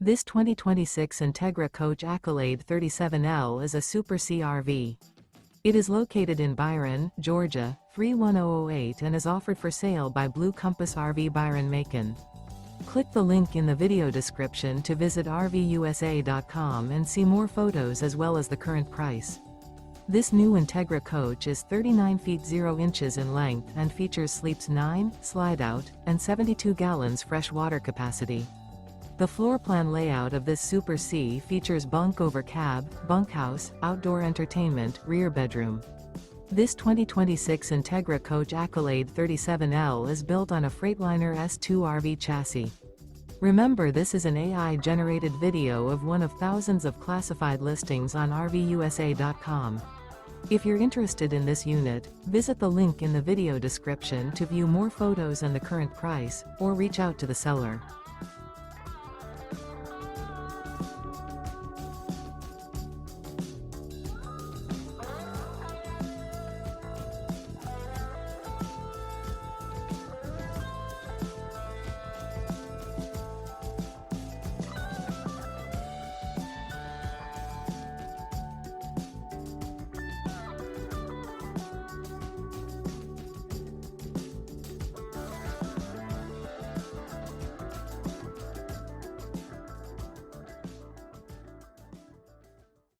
This 2026 Entegra Coach Accolade 37L is a Super C RV. It is located in Byron, Georgia, 31008 and is offered for sale by Blue Compass RV Byron-Macon. Click the link in the video description to visit RVUSA.com and see more photos as well as the current price. This new Entegra coach is 39 feet 0 inches in length and features sleeps 9, slide-out, and 72 gallons fresh water capacity. The floor plan layout of this Super C features bunk over cab, bunkhouse, outdoor entertainment, rear bedroom. This 2026 Entegra Coach Accolade 37L is built on a Freightliner S2RV chassis. Remember, this is an AI-generated video of one of thousands of classified listings on RVUSA.com. If you're interested in this unit, visit the link in the video description to view more photos and the current price, or reach out to the seller.